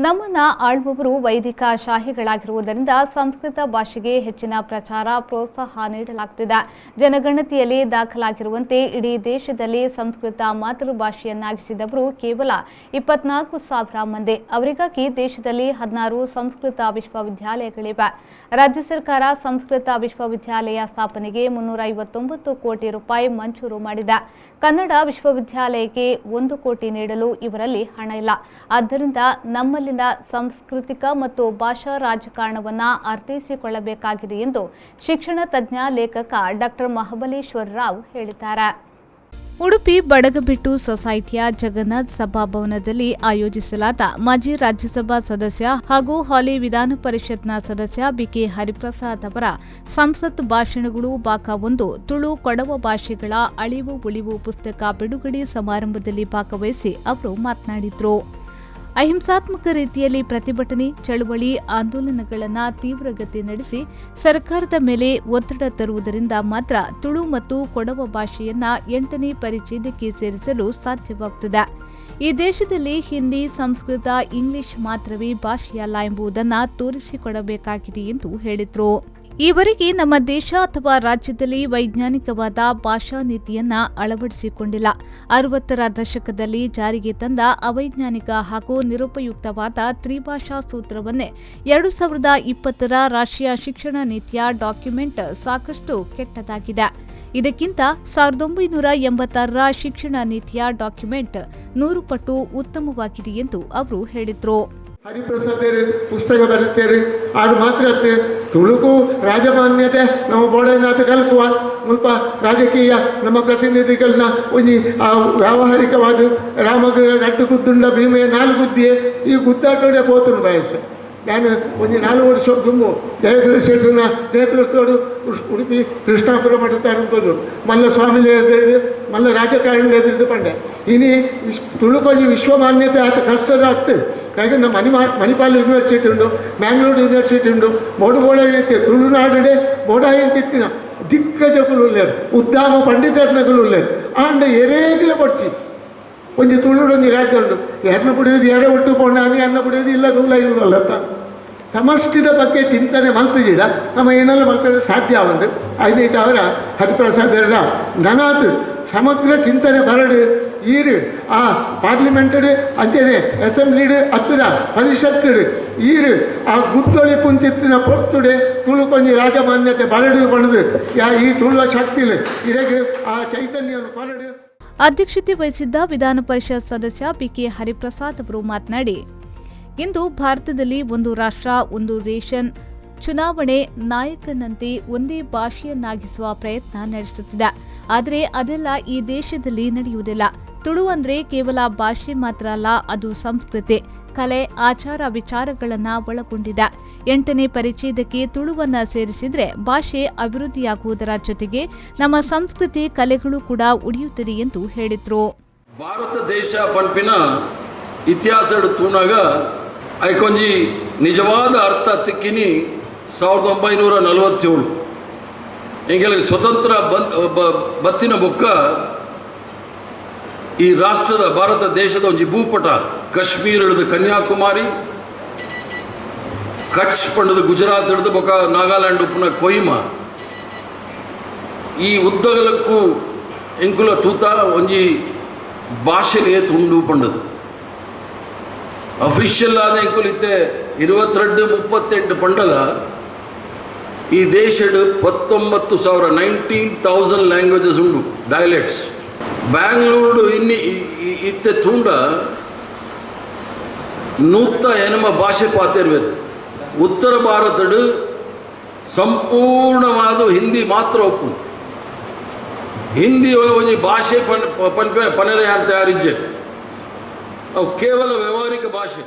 ನಮ್ಮನ್ನ ಆಳುವವರು ವೈದಿಕ ಶಾಹಿಗಳಾಗಿರುವುದರಿಂದ ಸಂಸ್ಕೃತ ಭಾಷೆಗೆ ಹೆಚ್ಚಿನ ಪ್ರಚಾರ ಪ್ರೋತ್ಸಾಹ ನೀಡಲಾಗುತ್ತಿದೆ. ಜನಗಣತಿಯಲ್ಲಿ ದಾಖಲಾಗಿರುವಂತೆ ಇಡೀ ದೇಶದಲ್ಲಿ ಸಂಸ್ಕೃತ ಮಾತೃಭಾಷೆಯನ್ನಾಗಿಸಿದವರು ಕೇವಲ 24,000 ಮಂದಿ. ಅವರಿಗಾಗಿ ದೇಶದಲ್ಲಿ 16 ಸಂಸ್ಕೃತ ವಿಶ್ವವಿದ್ಯಾಲಯಗಳಿವೆ. ರಾಜ್ಯ ಸರ್ಕಾರ ಸಂಸ್ಕೃತ ವಿಶ್ವವಿದ್ಯಾಲಯ ಸ್ಥಾಪನೆಗೆ 359 ಕೋಟಿ ರೂಪಾಯಿ ಮಂಜೂರು ಮಾಡಿದೆ. ಕನ್ನಡ ವಿಶ್ವವಿದ್ಯಾಲಯಕ್ಕೆ 1 ಕೋಟಿ ನೀಡಲು ಇವರಲ್ಲಿ ಹಣ ಇಲ್ಲ. ಆದ್ದರಿಂದ ನಮ್ಮಲ್ಲಿನ ಸಾಂಸ್ಕೃತಿಕ ಮತ್ತು ಭಾಷಾ ರಾಜಕಾರಣವನ್ನು ಅರ್ಥೈಸಿಕೊಳ್ಳಬೇಕಾಗಿದೆ ಎಂದು ಶಿಕ್ಷಣ ತಜ್ಞ ಲೇಖಕ ಡಾ ಮಹಾಬಲೇಶ್ವರ ರಾವ್ ಹೇಳಿದ್ದಾರೆ. ಉಡುಪಿ ಬಡಗಬಿಟ್ಟು ಸೊಸೈಟಿಯ ಜಗನ್ನಾಥ್ ಸಭಾಭವನದಲ್ಲಿ ಆಯೋಜಿಸಲಾದ ಮಾಜಿ ರಾಜ್ಯಸಭಾ ಸದಸ್ಯ ಹಾಗೂ ಹಾಲಿ ವಿಧಾನ ಪರಿಷತ್ನ ಸದಸ್ಯ ಬಿಕೆ ಹರಿಪ್ರಸಾದ್ ಅವರ ಸಂಸತ್ ಭಾಷಣಗಳು ಭಾಗ 1 ತುಳು ಕೊಡವ ಭಾಷೆಗಳ ಅಳಿವು ಉಳಿವು ಪುಸ್ತಕ ಬಿಡುಗಡೆ ಸಮಾರಂಭದಲ್ಲಿ ಭಾಗವಹಿಸಿ ಅವರು ಮಾತನಾಡಿದರು. ಅಹಿಂಸಾತ್ಮಕ ರೀತಿಯಲ್ಲಿ ಪ್ರತಿಭಟನೆ, ಚಳುವಳಿ, ಆಂದೋಲನಗಳನ್ನು ತೀವ್ರಗತಿ ನಡೆಸಿ ಸರ್ಕಾರದ ಮೇಲೆ ಒತ್ತಡ ತರುವುದರಿಂದ ಮಾತ್ರ ತುಳು ಮತ್ತು ಕೊಡವ ಭಾಷೆಯನ್ನ 8ನೇ ಪರಿಚ್ಛೇದಕ್ಕೆ ಸೇರಿಸಲು ಸಾಧ್ಯವಾಗುತ್ತದೆ. ಈ ದೇಶದಲ್ಲಿ ಹಿಂದಿ, ಸಂಸ್ಕೃತ, ಇಂಗ್ಲಿಷ್ ಮಾತ್ರವೇ ಭಾಷೆಯಲ್ಲ ಎಂಬುದನ್ನು ತೋರಿಸಿಕೊಡಬೇಕಾಗಿದೆ ಎಂದು ಹೇಳಿದರು. ಈವರೆಗೆ ನಮ್ಮ ದೇಶ ಅಥವಾ ರಾಜ್ಯದಲ್ಲಿ ವೈಜ್ಞಾನಿಕವಾದ ಭಾಷಾ ನೀತಿಯನ್ನ ಅಳವಡಿಸಿಕೊಂಡಿಲ್ಲ. 60ರ ದಶಕದಲ್ಲಿ ಜಾರಿಗೆ ತಂದ ಅವೈಜ್ಞಾನಿಕ ಹಾಗೂ ನಿರುಪಯುಕ್ತವಾದ ತ್ರಿಭಾಷಾ ಸೂತ್ರವನ್ನೇ 2020ರ ರಾಷ್ಟ್ರೀಯ ಶಿಕ್ಷಣ ನೀತಿಯ ಡಾಕ್ಯುಮೆಂಟ್ ಸಾಕಷ್ಟು ಕೆಟ್ಟದಾಗಿದೆ. ಇದಕ್ಕಿಂತ 1986ರ ಶಿಕ್ಷಣ ನೀತಿಯ ಡಾಕ್ಯುಮೆಂಟ್ 100 ಪಟ್ಟು ಉತ್ತಮವಾಗಿದೆ ಎಂದು ಅವರು ಹೇಳಿದರು. ಹರಿಪ್ರಸಾದ್ ಪುಸ್ತಕ ಬರೀತಾರೆ, ಅದು ಮಾತ್ರ ತುಳುಕು ರಾಜಮಾನ್ಯತೆ ನಾವು ಬೋಡನಾಥ ಕಲ್ಪುವ ಸ್ವಲ್ಪ ರಾಜಕೀಯ ನಮ್ಮ ಪ್ರತಿನಿಧಿಗಳನ್ನ ಒಂಜಿ ವ್ಯಾವಹಾರಿಕವಾದ ರಾಮಗ ರಟ್ಟು ಗುದ್ದುಂಡ ಭೀಮೆಯ 4 ಗುದ್ದಿಯೇ ಈ ಗುದ್ದಾಟೋಡೆ ಪೋತನು ಬಯಸ ನಾನು ಒಂದು 4 ವರ್ಷ ತುಂಬು ಜಯಗುರು ಶೆಟ್ಟನ ನೇತೃತ್ವಡು ಉಡುಪಿ ಕೃಷ್ಣಾಪುರ ಮಠದ ಅನ್ಬೋದು ಮಲ್ಲ ಸ್ವಾಮಿಲಿ ಎದುರು ಮಲ್ಲ ರಾಜಕಾರಣ ಎದುರು ಪಂಡೆ ಇನಿ ತುಳುಕೊಂಜಿ ವಿಶ್ವಮಾನ್ಯತೆ ಆತ ಕಷ್ಟದ ಆಗ್ತದೆ. ಹಾಗೆ ನಮ್ಮ ಮಣಿಪಾಲ್ ಯೂನಿವರ್ಸಿಟಿ ಉಂಡು, ಮ್ಯಾಂಗ್ಳೂರು ಯೂನಿವರ್ಸಿಟಿ ಉಂಡು, ಬೋಡ ಐತೆ ತುಳುನಾಡುಡೆ ಬೋಡ ಎಂತಿತ್ತಿನ ದಿಕ್ಕಜಗಳು ಉಳ್ಳೇರು, ಉದ್ದಾಮ ಪಂಡಿತರ್ನಗಳು ಉಳ್ಳೇರು ಆಂಡ ಎರೇಗಿಲ ಪಡ್ಚಿ ಒಂಜಿ ತುಳುಡೊಂಜಿ ರಾಜ್ಯ ಉಂಡು. ಎನ್ನ ಪುಡಿಯೋದು ಎರೆ ಒಟ್ಟು ಪೋಣಾನಿ ಅನ್ನ ಪುಡಿಯೋದು ಇಲ್ಲ ದೂಲ ಇಲ್ಲಲ್ಲ ಸಮಷ್ಟಿದ ಬಗ್ಗೆ ಚಿಂತನೆ ಮಲ್ತಿದ್ದೀರ ನಮ್ಮ ಏನೆಲ್ಲ ಮಲ್ತದೆ ಸಾಧ್ಯ ಆವಂದು ಐದೈತೆ ಅವರ ಹರಿಪ್ರಸಾದರ ನನಾತ್ ಸಮಗ್ರ ಚಿಂತನೆ ಬರಡು ಈರು ಆ ಪಾರ್ಲಿಮೆಂಟಡು ಅಂಚನೆ ಅಸೆಂಬ್ಲಿಡು ಹತ್ತಿರ ಪರಿಷತ್ತುಡು ಈರು ಆ ಗುದ್ದೊಳಿ ಪುಂಚಿತ್ತಿನ ಪೊರ್ತುಡೆ ತುಳುಕೊಂಜಿ ರಾಜಮಾನ್ಯತೆ ಬರಡು ಬಣದು ಈ ತುಳುವ ಶಕ್ತಿಲು ಇರಗೆ ಆ ಚೈತನ್ಯವನ್ನು ಬರಡು. ಅಧ್ಯಕ್ಷತೆ ವಹಿಸಿದ್ದ ವಿಧಾನ ಪರಿಷತ್ ಸದಸ್ಯ ಬಿಕೆ ಹರಿಪ್ರಸಾದ್ ಅವರು ಮಾತನಾಡಿ, ಇಂದು ಭಾರತದಲ್ಲಿ ಒಂದು ರಾಷ್ಟ್ರ ಒಂದು ರೇಷನ್ ಚುನಾವಣೆ ನಾಯಕನಂತೆ ಒಂದೇ ಭಾಷೆಯನ್ನಾಗಿಸುವ ಪ್ರಯತ್ನ ನಡೆಸುತ್ತಿದೆ. ಆದರೆ ಅದೆಲ್ಲ ಈ ದೇಶದಲ್ಲಿ ನಡೆಯುವುದಿಲ್ಲ. ತುಳು ಅಂದ್ರೆ ಕೇವಲ ಭಾಷೆ ಮಾತ್ರ ಅಲ್ಲ, ಅದು ಸಂಸ್ಕೃತಿ, ಕಲೆ, ಆಚಾರ ವಿಚಾರಗಳನ್ನು ಒಳಗೊಂಡಿದೆ. 8ನೇ ಪರಿಚ್ಛೇದಕ್ಕೆ ತುಳುವನ್ನ ಸೇರಿಸಿದ್ರೆ ಭಾಷೆ ಅಭಿವೃದ್ಧಿಯಾಗುವುದರ ಜೊತೆಗೆ ನಮ್ಮ ಸಂಸ್ಕೃತಿ ಕಲೆಗಳು ಕೂಡ ಉಳಿಯುತ್ತದೆ ಎಂದು ಹೇಳಿದರು. ಭಾರತ ದೇಶ ಪಂಪಿನ ಇತಿಹಾಸ ತೂನಾಗ ಐಕೊಂಜಿ ನಿಜವಾದ ಅರ್ಥ ತಿಕ್ಕಿನಿ 1947 ಎಂಗೆಲ್ಲ ಸ್ವತಂತ್ರ ಬತ್ತಿನ ಬೊಕ್ಕ ಈ ರಾಷ್ಟ್ರದ ಭಾರತ ದೇಶದ ಒಂಜಿ ಭೂಪಟ ಕಾಶ್ಮೀರ ಹಿಡಿದು ಕನ್ಯಾಕುಮಾರಿ, ಕಚ್ ಪಂಡದ ಗುಜರಾತ್ ಹಿಡಿದು ಬೊಕ್ಕ ನಾಗಾಲ್ಯಾಂಡ್ ಉಪ್ಪುನ ಕೊಹಿಮಾ ಈ ಉದ್ದಗಲಕ್ಕೂ ಎಂಕುಲ ತೂತ ಒಂಜಿ ಭಾಷೆಗೆ ತುಂಡು ಪಂಡದು ಅಫಿಷಿಯಲ್ ಆದ ಎಂಕುಲು ಇತ್ತೆ 22-38 ಪಂಡಲ ಈ ದೇಶಡ್ 19,000 ಲ್ಯಾಂಗ್ವೇಜಸ್ ಉಂಡು ಡೈಲೆಕ್ಟ್ಸ್. ಬ್ಯಾಂಗ್ಳೂರು ಇನ್ನಿ ಇತ್ತೆ ತುಂಡ 180 ಭಾಷೆ ಪಾತಿರ್ಬೇಕು. ಉತ್ತರ ಭಾರತಡು ಸಂಪೂರ್ಣವಾದ ಹಿಂದಿ ಮಾತ್ರ ಒಪ್ಪು. ಹಿಂದಿ ಒಂಜಿ ಭಾಷೆ ಪನರೆ ಅಂತ ಯಾರಿಜ್ಜೆ ಅವು ಕೇವಲ ವ್ಯಾವಹಾರಿಕ ಭಾಷೆ.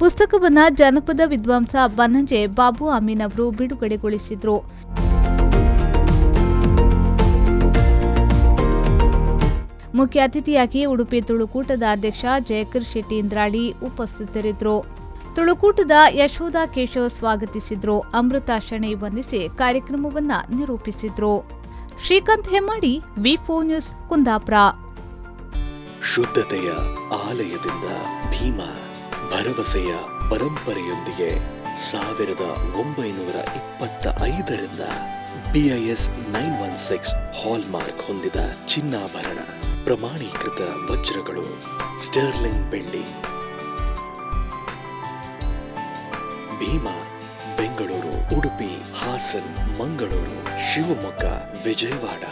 ಪುಸ್ತಕವನ್ನ ಜಾನಪದ ವಿದ್ವಾಂಸ ಬನ್ನಂಜೆ ಬಾಬು ಅಮೀನ್ ಅವರು ಬಿಡುಗಡೆಗೊಳಿಸಿದರು. ಮುಖ್ಯ ಅತಿಥಿಯಾಗಿ ಉಡುಪಿ ತುಳುಕೂಟದ ಅಧ್ಯಕ್ಷ ಜಯಕರ್ ಶೆಟ್ಟಿ ಇಂದ್ರಾಳಿ ಉಪಸ್ಥಿತರಿದ್ದರು. ತುಳುಕೂಟದ ಯಶೋಧ ಕೇಶವ್ ಸ್ವಾಗತಿಸಿದ್ರು. ಅಮೃತ ಶೆಣೈ ವಂದಿಸಿ ಕಾರ್ಯಕ್ರಮವನ್ನ ನಿರೂಪಿಸಿದ್ರು. ಶ್ರೀಕಾಂತ್ ಹೆಮ್ಮಾಡಿ, ವಿ4 ನ್ಯೂಸ್, ಕುಂದಾಪುರ. ಶುದ್ಧತೆಯ ಆಲಯದಿಂದ ಭೀಮಾ ಭರವಸೆಯ ಪರಂಪರೆಯೊಂದಿಗೆ 1925ರಿಂದ BIS 916 ಹಾಲ್ಮಾರ್ಕ್ ಹೊಂದಿದ ಚಿನ್ನಾಭರಣ, ಪ್ರಮಾಣೀಕೃತ ವಜ್ರಗಳು, ಸ್ಟರ್ಲಿಂಗ್ ಬೆಳ್ಳಿ. ಭೀಮಾ, ಬೆಂಗಳೂರು, ಉಡುಪಿ, ಹಾಸನ್, ಮಂಗಳೂರು, ಶಿವಮೊಗ್ಗ, ವಿಜಯವಾಡ.